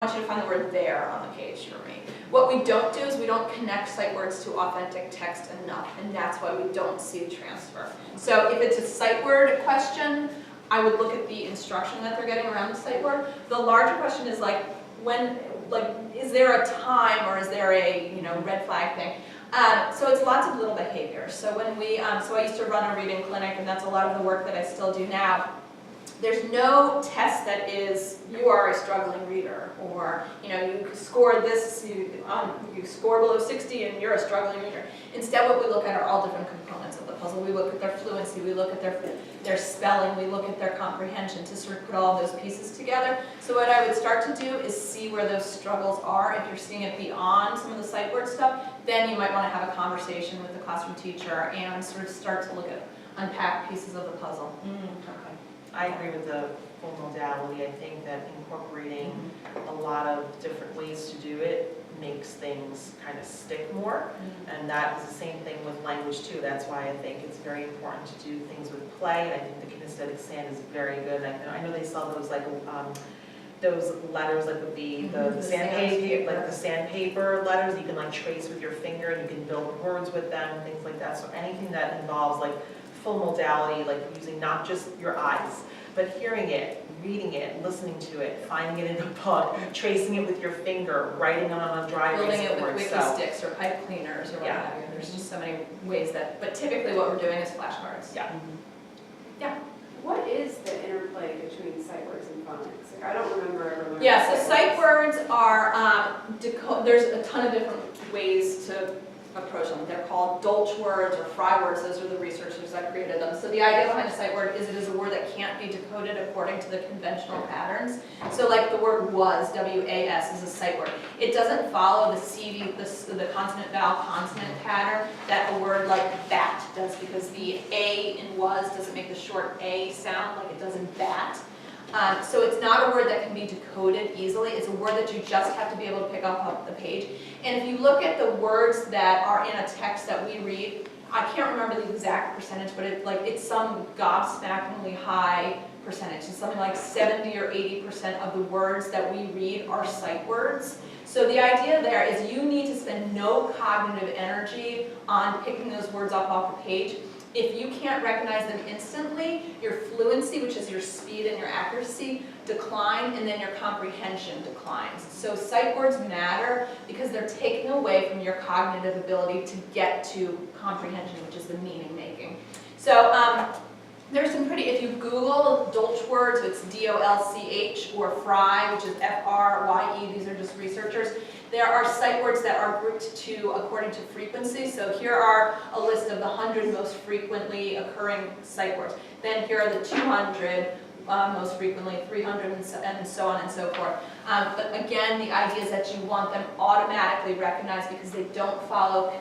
want you to find the word there on the page for me. What we don't do is we don't connect sight words to authentic text enough, and that's why we don't see the transfer. So if it's a sight word question, I would look at the instruction that they're getting around the sight word. The larger question is like, is there a time or is there a red flag thing? So it's lots of little behaviors. So when so I used to run a reading clinic, and that's a lot of the work that I still do now. There's no test that is, you are a struggling reader, or you scored this, you score below 60 and you're a struggling reader. Instead, what we look at are all different components of the puzzle. We look at their fluency, we look at their spelling, we look at their comprehension to sort of put all those pieces together. So what I would start to do is see where those struggles are. If you're seeing it beyond some of the sight word stuff, then you might want to have a conversation with the classroom teacher and sort of start to unpack pieces of the puzzle. Okay. I agree with the full modality. I think that incorporating a lot of different ways to do it makes things kind of stick more. And that is the same thing with language too. That's why I think it's very important to do things with play. And I think the kinesthetic sand is very good. I know they sell those those letters with the sandpaper, like the sandpaper letters you can trace with your finger, and you can build words with them, things like that. So anything that involves full modality, using not just your eyes, but hearing it, reading it, listening to it, finding it in a book, tracing it with your finger, writing on a dry erase board. Building it with wiki sticks or pipe cleaners or what have you. There's just so many ways but typically what we're doing is flashcards. Yeah. Yeah. What is the interplay between sight words and phonics? I don't remember ever learning. Yeah, so sight words are, there's a ton of different ways to approach them. They're called Dolch words or Fry words. Those are the researchers that created them. So the idea behind a sight word is it is a word that can't be decoded according to the conventional patterns. So the word was, W-A-S, is a sight word. It doesn't follow the CV, the consonant vowel consonant pattern that a word like bat does, because the A in was doesn't make the short A sound like it does in bat. So it's not a word that can be decoded easily. It's a word that you just have to be able to pick up off the page. And if you look at the words that are in a text that we read, I can't remember the exact percentage, but it's some gobsmackingly high percentage. It's something like 70 or 80% of the words that we read are sight words. So the idea there is you need to spend no cognitive energy on picking those words up off the page. If you can't recognize them instantly, your fluency, which is your speed and your accuracy, decline, and then your comprehension declines. So sight words matter because they're taking away from your cognitive ability to get to comprehension, which is the meaning making. So there's some if you Google Dolch words, it's D-O-L-C-H, or Fry, which is F-R-Y-E, these are just researchers. There are sight words that are grouped according to frequency. So here are a list of the 100 most frequently occurring sight words. Then here are the 200 most frequently, 300, and so on and so forth. But again, the idea is that you want them automatically recognized because they don't follow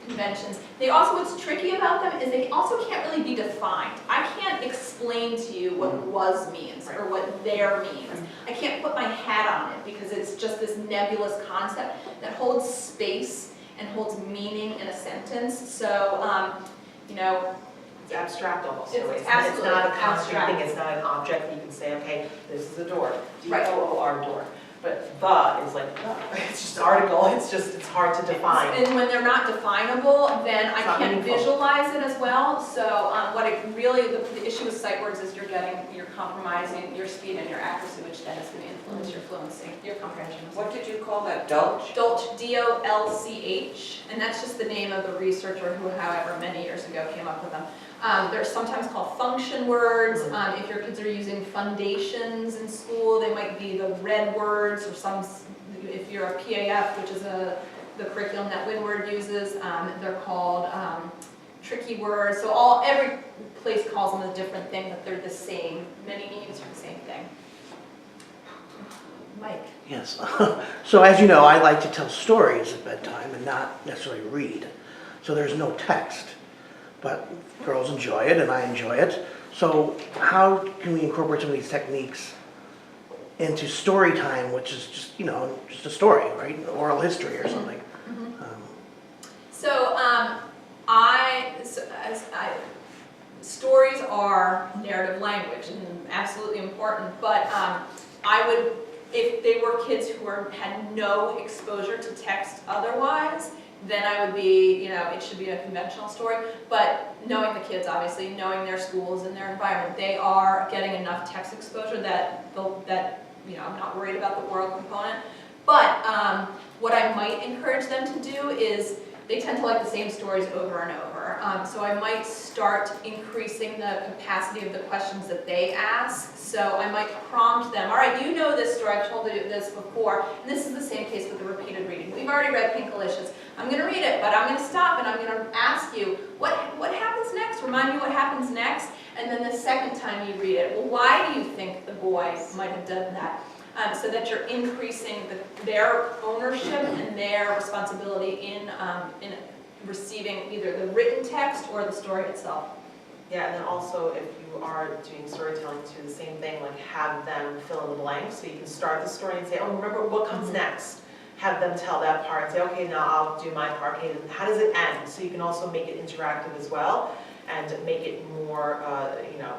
conventions. What's tricky about them is they also can't really be defined. I can't explain to you what was means or what there means. I can't put my hat on it because it's just this nebulous concept that holds space and holds meaning in a sentence. So, It's abstract almost. It's absolutely not a concrete abstract. thing. It's not an object that you can say, okay, this is a door. Right. D-O-O-R, door. But the is it's just an article. It's hard to define. And when they're not definable, then I not can't meaningful. visualize it as well. So the issue with sight words is you're compromising your speed and your accuracy, which then is going to influence your fluency, your comprehension. What did you call that? Dolch? Dolch, D-O-L-C-H, and that's just the name of the researcher who, however many years ago, came up with them. They're sometimes called function words. If your kids are using foundations in school, they might be the red words, or if you're a PAF, which is the curriculum that Windward uses, they're called tricky words. So every place calls them a different thing, but they're the same. Many meanings are the same thing. Mike. Yes. So as you know, I like to tell stories at bedtime and not necessarily read. So there's no text. But girls enjoy it and I enjoy it. So how can we incorporate some of these techniques into story time, which is just, just a story, right? Oral history or something. Stories are narrative language and absolutely important, but I would If they were kids who had no exposure to text otherwise, then I would be, you know, it should be a conventional story. But knowing the kids, obviously, knowing their schools and their environment, they are getting enough text exposure that, you know, I'm not worried about the oral component. But what I might encourage them to do is, they tend to like the same stories over and over. So I might start increasing the capacity of the questions that they ask. So I might prompt them, all right, you know this story, I've told you this before, and this is the same case with the repeated reading. We've already read Pinkalicious. I'm gonna read it, but I'm gonna stop and I'm gonna ask you, what happens next? Remind me what happens next. And then the second time you read it, well, why do you think the boy might have done that? So that you're increasing their ownership and their responsibility in receiving either the written text or the story itself. Yeah, and then also if you are doing storytelling, do the same thing, like have them fill in the blanks, so you can start the story and say, oh, remember what comes next? Have them tell that part, and say, okay, now I'll do my part, okay, and how does it end? So you can also make it interactive as well, and make it more, you know,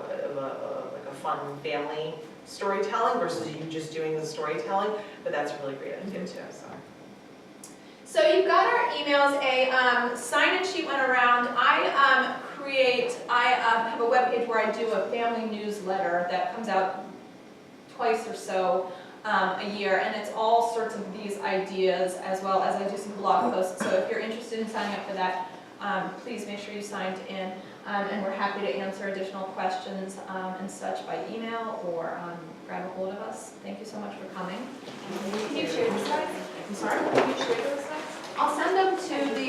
like a fun family storytelling versus you just doing the storytelling, but that's a really great idea too, so. So you've got our emails, a sign-in sheet went around. I have a webpage where I do a family newsletter that comes out twice or so a year, and it's all sorts of these ideas, as well as I do some blog posts. So if you're interested in signing up for that, please make sure you signed in, and we're happy to answer additional questions and such by email or grab a hold of us. Thank you so much for coming. Can you share the slides? I'm sorry? Can you share those slides? I'll send them to the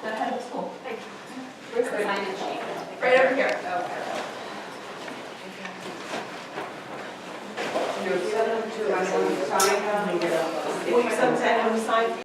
head of the school. Where's the sign-in sheet? Right over here. Okay. You send them to, I want to sign them and get up. Will you send them to anyone who signed?